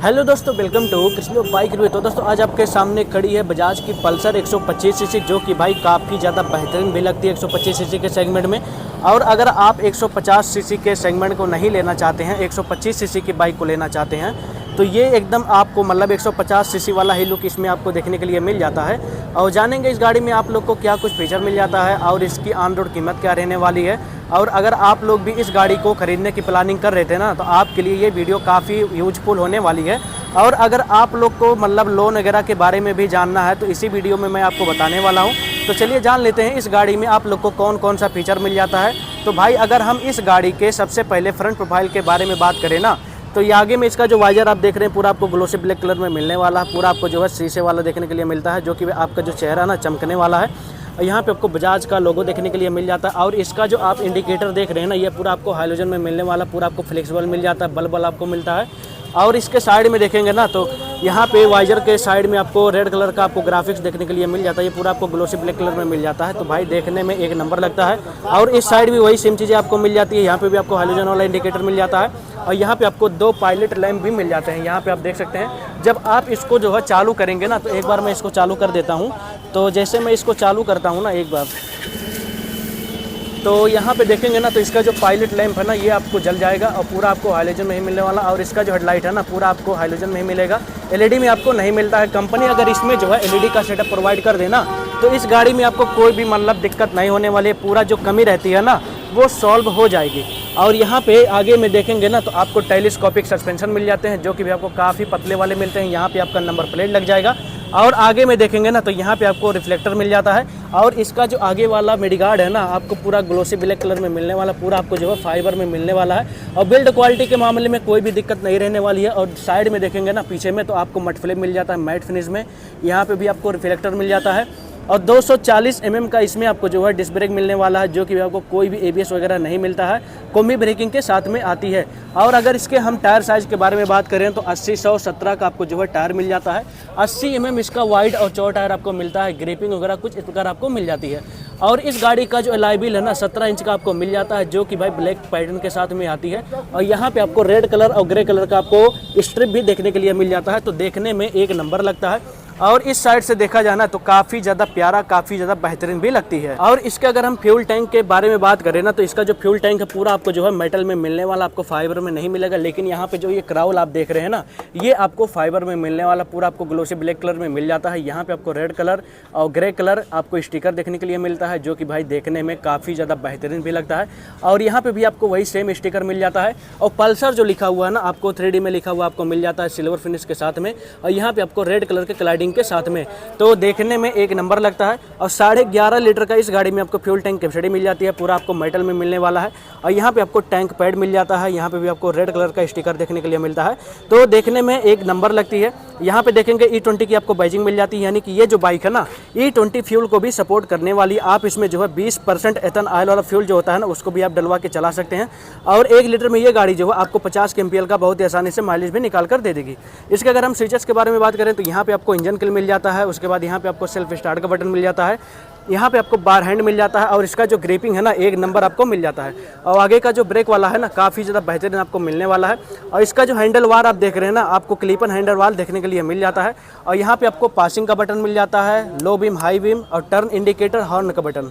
Hello दोस्तों, welcome to Krishna bike review. तो दोस्तों आज आपके सामने खड़ी है बजाज की पल्सर 125 सीसी, जो कि भाई काफ़ी ज़्यादा बेहतरीन भी लगती है 125 सीसी के सेगमेंट में। और अगर आप 150 सीसी के सेगमेंट को नहीं लेना चाहते हैं, 125 सीसी की बाइक को लेना चाहते हैं, तो ये एकदम आपको मतलब 150 सीसी वाला ही लुक इसमें आपको देखने के लिए मिल जाता है। और जानेंगे इस गाड़ी में आप लोग को क्या कुछ फीचर मिल जाता है और इसकी ऑन रोड कीमत क्या रहने वाली है। और अगर आप लोग भी इस गाड़ी को ख़रीदने की प्लानिंग कर रहे थे ना, तो आपके लिए ये वीडियो काफ़ी यूजफुल होने वाली है। और अगर आप लोग को मतलब लोन वगैरह के बारे में भी जानना है तो इसी वीडियो में मैं आपको बताने वाला हूँ। तो चलिए जान लेते हैं इस गाड़ी में आप लोग को कौन कौन सा फीचर मिल जाता है। तो भाई अगर हम इस गाड़ी के सबसे पहले फ्रंट प्रोफाइल के बारे में बात करें ना, तो ये आगे में इसका जो वाइजर आप देख रहे हैं पूरा आपको ग्लोसी ब्लैक कलर में मिलने वाला है। पूरा आपको जो है शीशे वाला देखने के लिए मिलता है, जो कि आपका जो चेहरा ना चमकने वाला है। और यहाँ पे आपको बजाज का लोगो देखने के लिए मिल जाता है। और इसका जो आप इंडिकेटर देख रहे हैं ना, ये पूरा आपको हाइलोजन में मिलने वाला, पूरा आपको फ्लेक्सिबल मिल जाता है, बल्ब आपको मिलता है। और इसके साइड में देखेंगे ना, तो यहाँ पे वाइजर के साइड में आपको रेड कलर का आपको ग्राफिक्स देखने के लिए मिल जाता है। ये पूरा आपको ग्लोसी ब्लैक कलर में मिल जाता है, तो भाई देखने में एक नंबर लगता है। और इस साइड भी वही सेम चीज़ें आपको मिल जाती है। यहाँ पे भी आपको हाइलोजन वाला इंडिकेटर मिल जाता है। और यहाँ पे आपको 2 पायलट लैंप भी मिल जाते हैं। यहाँ पे आप देख सकते हैं, जब आप इसको जो है चालू करेंगे ना, तो एक बार मैं इसको चालू कर देता हूँ। तो जैसे मैं इसको चालू करता हूँ ना एक बार, तो यहाँ पे देखेंगे ना, तो इसका जो पायलट लैंप है ना, ये आपको जल जाएगा और पूरा आपको हाइलोजन में ही मिलने वाला। और इसका जो हेडलाइट है ना, पूरा आपको हाइलोजन में ही मिलेगा, एलईडी में आपको नहीं मिलता है। कंपनी अगर इसमें जो है एलईडी का सेटअप प्रोवाइड कर देना, तो इस गाड़ी में आपको कोई भी मतलब दिक्कत नहीं होने वाली है। पूरा जो कमी रहती है ना, वो सॉल्व हो जाएगी। और यहाँ पे आगे में देखेंगे ना, तो आपको टेलीस्कोपिक सस्पेंशन मिल जाते हैं, जो कि भी आपको काफ़ी पतले वाले मिलते हैं। यहाँ पे आपका नंबर प्लेट लग जाएगा। और आगे में देखेंगे ना, तो यहाँ पे आपको रिफ्लेक्टर मिल जाता है। और इसका जो आगे वाला मिडगार्ड है ना, आपको पूरा ग्लोसी ब्लैक कलर में मिलने वाला, पूरा आपको जो है फाइबर में मिलने वाला है। और बिल्ड क्वालिटी के मामले में कोई भी दिक्कत नहीं रहने वाली है। और साइड में देखेंगे ना, पीछे में तो आपको मट फ्लेम मिल जाता है मैट फिनिश में। यहाँ पे भी आपको रिफ्लेक्टर मिल जाता है। और 240 mm का इसमें आपको जो है डिस्क ब्रेक मिलने वाला है, जो कि आपको कोई भी एबीएस वगैरह नहीं मिलता है, कॉम्बी ब्रेकिंग के साथ में आती है। और अगर इसके हम टायर साइज़ के बारे में बात करें, तो 80/117 का आपको जो है टायर मिल जाता है। 80 mm इसका वाइड और चौड़ा टायर आपको मिलता है। ग्रिपिंग वगैरह कुछ इस प्रकार आपको मिल जाती है। और इस गाड़ी का जो एलॉय व्हील है ना, 17 इंच का आपको मिल जाता है, जो कि भाई ब्लैक पैटर्न के साथ में आती है। और यहाँ पे आपको रेड कलर और ग्रे कलर का आपको स्ट्रिप भी देखने के लिए मिल जाता है, तो देखने में एक नंबर लगता है। और इस साइड से देखा जाना तो काफ़ी ज़्यादा प्यारा, काफ़ी ज़्यादा बेहतरीन भी लगती है। और इसके अगर हम फ्यूल टैंक के बारे में बात करें ना, तो इसका जो फ्यूल टैंक है पूरा आपको जो है मेटल में मिलने वाला, आपको फाइबर में नहीं मिलेगा। लेकिन यहाँ पे जो ये क्राउल आप देख रहे हैं ना, ये आपको फाइबर में मिलने वाला, पूरा आपको ग्लोसी ब्लैक कलर में मिल जाता है। यहाँ पे आपको रेड कलर और ग्रे कलर आपको स्टिकर देखने के लिए मिलता है, जो कि भाई देखने में काफ़ी ज़्यादा बेहतरीन भी लगता है। और यहाँ पे भी आपको वही सेम स्टिकर मिल जाता है। और पल्सर जो लिखा हुआ है ना, आपको 3D में लिखा हुआ आपको मिल जाता है सिल्वर फिनिश के साथ में। और यहाँ पे आपको रेड कलर के क्लाइडिंग के साथ में, तो देखने में एक नंबर लगता है। और 11.5 लीटर का इस गाड़ी में आपको फ्यूल टैंक कैपेसिटी मिल जाती है, पूरा आपको मेटल में मिलने वाला है। और यहाँ पे आपको टैंक पैड मिल जाता है। यहाँ पे भी आपको रेड कलर का स्टिकर देखने के लिए मिलता है, तो देखने में एक नंबर लगती है। यहाँ पे देखेंगे E20 की आपको बैजिंग मिल जाती है, यानी कि ये जो बाइक है ना, E20 फ्यूल को भी सपोर्ट करने वाली। आप इसमें जो है 20% एथन ऑयल वाला फ्यूल जो होता है ना, उसको भी आप डलवा के चला सकते हैं। और 1 लीटर में ये गाड़ी जो है आपको 50 kmpl का बहुत ही आसानी से माइलेज भी निकाल कर दे देगी। इसके अगर हम फीचर्स के बारे में बात करें, तो यहाँ पे आपको इंजन किल मिल जाता है। उसके बाद यहाँ पे आपको सेल्फ स्टार्ट का बटन मिल जाता है। यहाँ पे आपको बार हैंड मिल जाता है। और इसका जो ग्रिपिंग है ना, एक नंबर आपको मिल जाता है। और आगे का जो ब्रेक वाला है ना, काफ़ी ज़्यादा बेहतरीन आपको मिलने वाला है। और इसका जो हैंडल वार आप देख रहे हैं ना, आपको क्लिपन हैंडल वार देखने के लिए मिल जाता है। और यहाँ पे आपको पासिंग का बटन मिल जाता है, लो बीम, हाई बीम और टर्न इंडिकेटर, हॉर्न का बटन।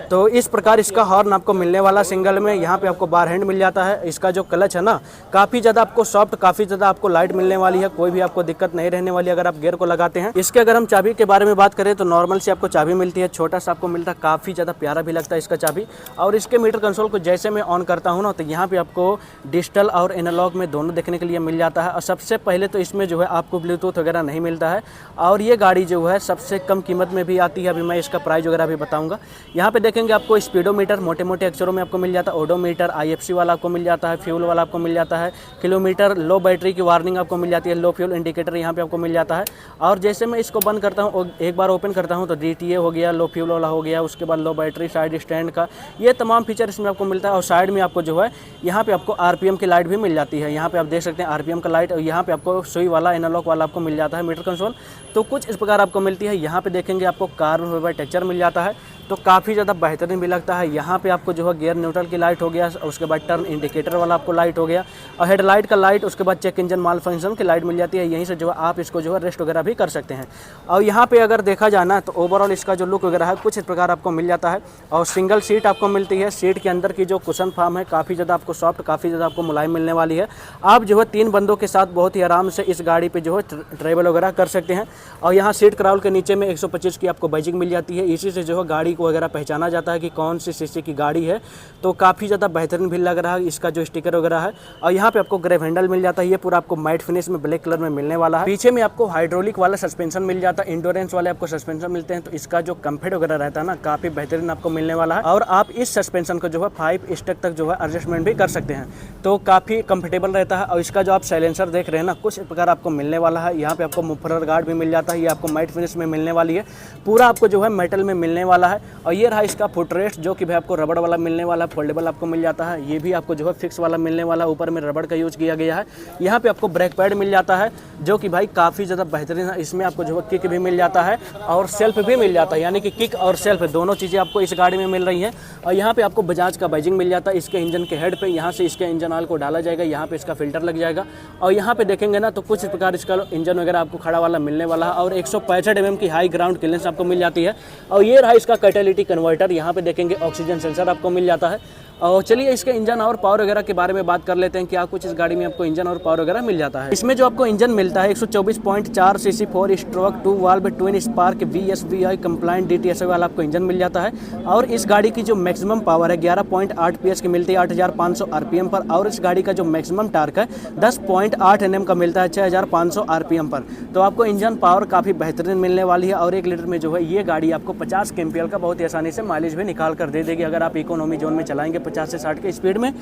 तो इस प्रकार इसका हॉर्न आपको मिलने वाला सिंगल में। यहाँ पे आपको बार हैंड मिल जाता है। इसका जो क्लच है ना, काफ़ी ज़्यादा आपको सॉफ्ट, काफ़ी ज़्यादा आपको लाइट मिलने वाली है। कोई भी आपको दिक्कत नहीं रहने वाली अगर आप गियर को लगाते हैं। इसके अगर हम चाबी के बारे में बात करें, तो नॉर्मल से आपको चाबी मिलती है, छोटा सा आपको मिलता है, काफ़ी ज़्यादा प्यारा भी लगता है इसका चाबी। और इसके मीटर कंसोल को जैसे मैं ऑन करता हूँ ना, तो यहाँ पे आपको डिजिटल और एनालॉग में दोनों देखने के लिए मिल जाता है। और सबसे पहले तो इसमें जो है आपको ब्लूटूथ वगैरह नहीं मिलता है। और ये गाड़ी जो है सबसे कम कीमत में भी आती है। अभी मैं इसका प्राइस वगैरह भी बताऊँगा। यहाँ पे देखेंगे आपको स्पीडोमीटर मोटे मोटे अक्षरों में आपको मिल जाता है, ओडोमीटर, IFC वाला आपको मिल जाता है, फ्यूल वाला आपको मिल जाता है, किलोमीटर, लो बैटरी की वार्निंग आपको मिल जाती है, लो फ्यूल इंडिकेटर यहाँ पे आपको मिल जाता है। और जैसे मैं इसको बंद करता हूँ, एक बार ओपन करता हूँ, तो DTA हो गया, लो फ्यूल वाला हो गया, उसके बाद लो बैटरी, साइड स्टैंड का, ये तमाम फीचर इसमें आपको मिलता है। और साइड में आपको जो है यहाँ पे आपको RPM की लाइट भी मिल जाती है। यहाँ पे आप देख सकते हैं RPM का लाइट। और यहाँ पे आपको सुई वाला, एनालॉग वाला आपको मिल जाता है मीटर कंसोल। तो कुछ इस प्रकार आपको मिलती है। यहाँ पे देखेंगे आपको कार्बन फाइबर टेक्सचर मिल जाता है। तो काफ़ी ज़्यादा बेहतरीन भी लगता है। यहाँ पे आपको जो है गियर न्यूट्रल की लाइट हो गया, उसके बाद टर्न इंडिकेटर वाला आपको लाइट हो गया और हेडलाइट का लाइट, उसके बाद चेक इंजन माल फंक्शन की लाइट मिल जाती है। यहीं से जो है आप इसको जो है रेस्ट वगैरह भी कर सकते हैं। और यहाँ पे अगर देखा जाना तो ओवरऑल इसका जो लुक वगैरह है कुछ इस प्रकार आपको मिल जाता है। और सिंगल सीट आपको मिलती है। सीट के अंदर की जो कुशन फार्म है काफ़ी ज़्यादा आपको सॉफ्ट, काफ़ी ज़्यादा आपको मुलायम मिलने वाली है। आप जो है 3 बंदों के साथ बहुत ही आराम से इस गाड़ी पे जो है ट्रैवल वगैरह कर सकते हैं। और यहाँ सीट क्राउल के नीचे में 125 की आपको बैजिंग मिल जाती है। इसी से जो है गाड़ी को वगैरह पहचाना जाता है कि कौन सी सीसी की गाड़ी है। तो काफ़ी ज़्यादा बेहतरीन भी लग रहा है इसका जो स्टिकर वगैरह है। और यहाँ पे आपको ग्रेव हैंडल मिल जाता है। ये पूरा आपको मैट फिनिश में ब्लैक कलर में मिलने वाला है। पीछे में आपको हाइड्रोलिक वाला सस्पेंशन मिल जाता है, इंडोरेंस वाले आपको सस्पेंशन मिलते हैं। तो इसका जो कंफर्ट वगैरह रहता है ना काफ़ी बेहतरीन आपको मिलने वाला है। और आप इस सस्पेंशन को जो है 5 स्टेप तक जो है एडजस्टमेंट भी कर सकते हैं। तो काफ़ी कंफर्टेबल रहता है। और इसका जो आप साइलेंसर देख रहे हैं ना कुछ प्रकार आपको मिलने वाला है। यहाँ पे आपको मुफलर गार्ड भी मिल जाता है। ये आपको मैट फिनिश में मिलने वाली है। पूरा आपको जो है मेटल में मिलने वाला है। और ये रहा इसका फुटरेस्ट जो कि भाई आपको रबड़ वाला मिलने वाला है, फोल्डेबल आपको मिल जाता है। ये भी आपको जो है फिक्स वाला मिलने वाला है, ऊपर में रबड़ का यूज़ किया गया है। यहाँ पे आपको ब्रेक पैड मिल जाता है जो कि भाई काफ़ी ज़्यादा बेहतरीन है। इसमें आपको जो है किक भी मिल जाता है और सेल्फ भी मिल जाता है, यानी कि किक और सेल्फ दोनों चीज़ें आपको इस गाड़ी में मिल रही हैं। और यहाँ पे आपको बजाज का बैजिंग मिल जाता है इसके इंजन के हेड पे। यहाँ से इसके इंजन ऑयल को डाला जाएगा, यहाँ पे इसका फिल्टर लग जाएगा। और यहाँ पे देखेंगे ना तो कुछ इस प्रकार इसका इंजन वगैरह आपको खड़ा वाला मिलने वाला है। और 165 mm की हाई ग्राउंड क्लियरेंस आपको मिल जाती है। और ये रहा इसका कैटालिटिक कन्वर्टर। यहाँ पे देखेंगे ऑक्सीजन सेंसर आपको मिल जाता है। और चलिए इसके इंजन और पावर वगैरह के बारे में बात कर लेते हैं, क्या कुछ इस गाड़ी में आपको इंजन और पावर वगैरह मिल जाता है। इसमें जो आपको इंजन मिलता है 124.4 cc 4 stroke 2 valve twin spark VSVI compliant DTSI वाला आपको इंजन मिल जाता है। और इस गाड़ी की जो मैक्सिमम पावर है 11.8 PS की मिलती है 8500 RPM पर। और इस गाड़ी का जो मैक्सिमम टार्क है 10.8 Nm का मिलता है 6500 RPM पर। तो आपको इंजन पावर काफ़ी बेहतरीन मिलने वाली है। और 1 लीटर में जो है ये गाड़ी आपको 50 kmpl का बहुत ही आसानी से माइलेज भी निकाल कर दे देगी अगर आप इकोनॉमी जोन में चलाएंगे 50 से 60 की स्पीड में।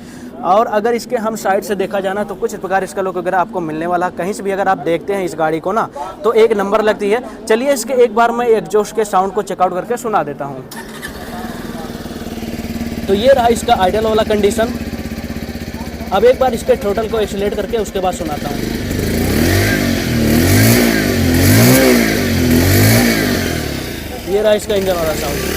और अगर इसके हम साइड से देखा जाना तो कुछ प्रकार इसका लुक वगैरह आपको मिलने वाला। कहीं से भी अगर आप देखते हैं इस गाड़ी को ना तो एक नंबर लगती है। चलिए इसके एक बार मैं एग्जॉस्ट के साउंड को चेकआउट करके सुना देता हूँ। तो ये रहा इसका आइडल वाला कंडीशन। अब एक बार इसके थ्रोटल को एक्सीलरेट करके उसके बाद सुनाता हूँ। ये रहा इसका इंजन वाला साउंड।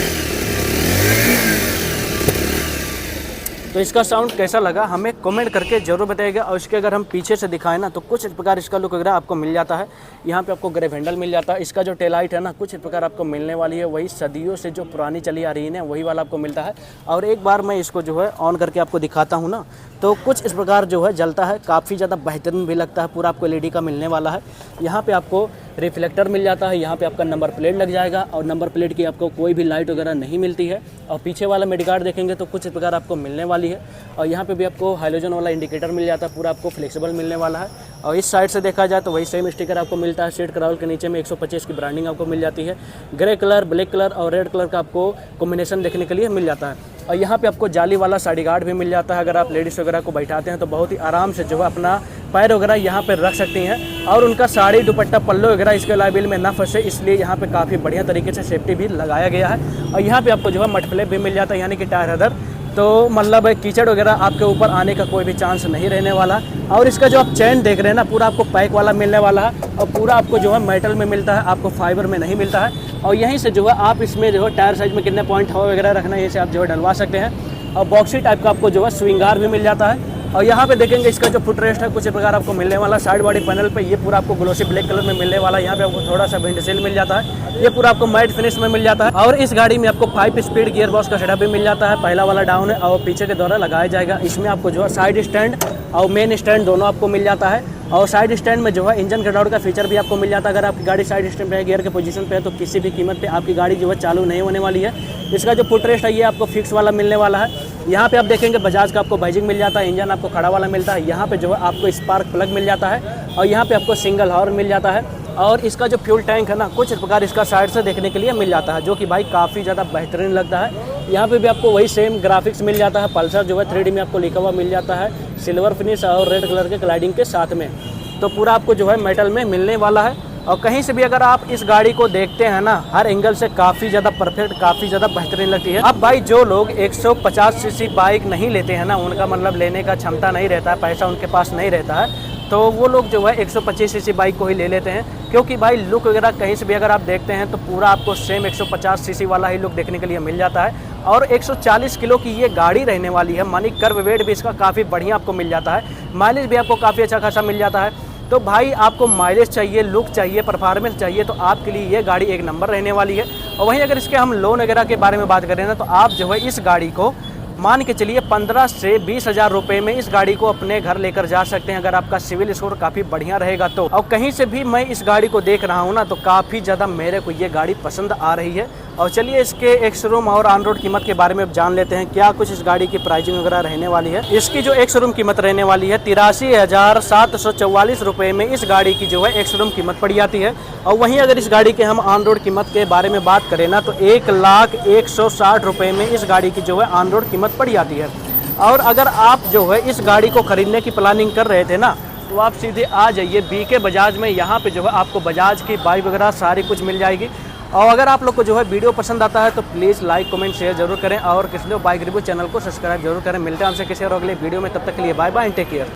तो इसका साउंड कैसा लगा हमें कमेंट करके जरूर बताइएगा। और इसके अगर हम पीछे से दिखाएं ना तो कुछ इस प्रकार इसका लुक वगैरह आपको मिल जाता है। यहाँ पे आपको ग्रेव हैंडल मिल जाता है। इसका जो टेलाइट है ना कुछ इस प्रकार आपको मिलने वाली है, वही सदियों से जो पुरानी चली आ रही है ना वही वाला आपको मिलता है। और एक बार मैं इसको जो है ऑन करके आपको दिखाता हूँ ना तो कुछ इस प्रकार जो है जलता है, काफ़ी ज़्यादा बेहतरीन भी लगता है। पूरा आपको LED का मिलने वाला है। यहाँ पे आपको रिफ्लेक्टर मिल जाता है। यहाँ पे आपका नंबर प्लेट लग जाएगा और नंबर प्लेट की आपको कोई भी लाइट वगैरह नहीं मिलती है। और पीछे वाला मेडगार्ड देखेंगे तो कुछ इस प्रकार आपको मिलने वाली है। और यहाँ पे भी आपको हाइलोजन वाला इंडिकेटर मिल जाता है, पूरा आपको फ्लेक्सिबल मिलने वाला है। और इस साइड से देखा जाए तो वही सेम स्टिकर आपको मिलता है। सीट क्राउल के नीचे में 125 की ब्रांडिंग आपको मिल जाती है। ग्रे कलर, ब्लैक कलर और रेड कलर का आपको कॉम्बिनेशन देखने के लिए मिल जाता है। और यहाँ पे आपको जाली वाला साइड गार्ड भी मिल जाता है। अगर आप लेडीज़ वगैरह को बैठाते हैं तो बहुत ही आराम से जो है अपना पैर वगैरह यहाँ पे रख सकती हैं। और उनका साड़ी दुपट्टा पल्लो वगैरह इसके लाइबिल में ना फंसे, इसलिए यहाँ पे काफ़ी बढ़िया तरीके से सेफ्टी भी लगाया गया है। और यहाँ पे आपको जो है मड फ्लैप भी मिल जाता है, यानी कि टायर हेडर। तो मतलब कीचड़ वगैरह आपके ऊपर आने का कोई भी चांस नहीं रहने वाला। और इसका जो आप चैन देख रहे हैं ना पूरा आपको पैक वाला मिलने वाला है। और पूरा आपको जो है मेटल में मिलता है, आपको फाइबर में नहीं मिलता है। और यहीं से जो है आप इसमें जो है टायर साइज में कितने पॉइंट हवा वगैरह रखना है ये से आप जो है डलवा सकते हैं। और बॉक्सी टाइप का आपको जो है स्विंगार भी मिल जाता है। और यहाँ पे देखेंगे इसका जो फुटरेस्ट है कुछ इस प्रकार आपको मिलने वाला। साइड बॉडी पैनल पे ये पूरा आपको ग्लोसी ब्लैक कलर में मिलने वाला है। यहाँ पे आपको थोड़ा सा विंडशील्ड मिल जाता है। ये पूरा आपको मैट फिनिश में मिल जाता है। और इस गाड़ी में आपको 5 स्पीड गियर बॉक्स का सेटअप भी मिल जाता है। पहला वाला डाउन है और पीछे के द्वारा लगाया जाएगा। इसमें आपको जो है साइड स्टैंड और मेन स्टैंड दोनों आपको मिल जाता है। और साइड स्टैंड में जो है इंजन कटआउट का फीचर भी आपको मिल जाता है। अगर आपकी गाड़ी साइड स्टैंड पे है, गियर के पोजीशन पे है, तो किसी भी कीमत पे आपकी गाड़ी जो है चालू नहीं होने वाली है। इसका जो फुटरेस्ट है ये आपको फिक्स वाला मिलने वाला है। यहाँ पे आप देखेंगे बजाज का आपको बैजिंग मिल जाता है। इंजन आपको खड़ा वाला मिलता है। यहाँ पे जो है आपको स्पार्क प्लग मिल जाता है। और यहाँ पे आपको सिंगल हॉर्न मिल जाता है। और इसका जो फ्यूल टैंक है ना कुछ इस प्रकार इसका साइड से देखने के लिए मिल जाता है, जो कि भाई काफ़ी ज़्यादा बेहतरीन लगता है। यहाँ पे भी आपको वही सेम ग्राफिक्स मिल जाता है। पल्सर जो है 3D में आपको लिखा हुआ मिल जाता है, सिल्वर फिनिश और रेड कलर के क्लाइडिंग के साथ में। तो पूरा आपको जो है मेटल में मिलने वाला है। और कहीं से भी अगर आप इस गाड़ी को देखते हैं ना हर एंगल से काफ़ी ज़्यादा परफेक्ट, काफ़ी ज़्यादा बेहतरीन लगती है। अब भाई जो लोग 150 सीसी बाइक नहीं लेते हैं ना, उनका मतलब लेने का क्षमता नहीं रहता है, पैसा उनके पास नहीं रहता है, तो वो लोग जो है 125 सीसी बाइक को ही ले लेते हैं। क्योंकि भाई लुक वगैरह कहीं से भी अगर आप देखते हैं तो पूरा आपको सेम 150 सीसी वाला ही लुक देखने के लिए मिल जाता है। और 140 किलो की ये गाड़ी रहने वाली है, मानी कर्व वेट भी इसका काफ़ी बढ़िया आपको मिल जाता है, माइलेज भी आपको काफ़ी अच्छा खासा मिल जाता है। तो भाई आपको माइलेज चाहिए, लुक चाहिए, परफॉर्मेंस चाहिए, तो आपके लिए ये गाड़ी एक नंबर रहने वाली है। और वहीं अगर इसके हम लोन वगैरह के बारे में बात करें ना, तो आप जो है इस गाड़ी को मान के चलिए 15 से 20 हज़ार रुपये में इस गाड़ी को अपने घर लेकर जा सकते हैं, अगर आपका सिविल स्कोर काफ़ी बढ़िया रहेगा तो। और कहीं से भी मैं इस गाड़ी को देख रहा हूँ ना, तो काफ़ी ज़्यादा मेरे को ये गाड़ी पसंद आ रही है। और चलिए इसके एक्स शोरूम और ऑन रोड कीमत के बारे में अब जान लेते हैं, क्या कुछ इस गाड़ी की प्राइसिंग वगैरह रहने वाली है। इसकी जो एक्स शोरूम कीमत रहने वाली है 83,744 रुपये में इस गाड़ी की जो है एक्स शोरूम कीमत पड़ जाती है। और वहीं अगर इस गाड़ी के हम ऑन रोड कीमत के बारे में बात करें ना, तो 1,01,60 रुपये में इस गाड़ी की जो है ऑन रोड कीमत पड़ जाती है। और अगर आप जो है इस गाड़ी को खरीदने की प्लानिंग कर रहे थे ना, तो आप सीधे आ जाइए बीके बजाज में। यहाँ पे जो है आपको बजाज की बाइक वगैरह सारी कुछ मिल जाएगी। और अगर आप लोग को जो है वीडियो पसंद आता है तो प्लीज़ लाइक कमेंट शेयर जरूर करें, और किसी बाइक रिव्यू चैनल को सब्सक्राइब जरूर करें। मिलते हैं हमसे किसी और अगले वीडियो में, तब तक के लिए bye bye and take care.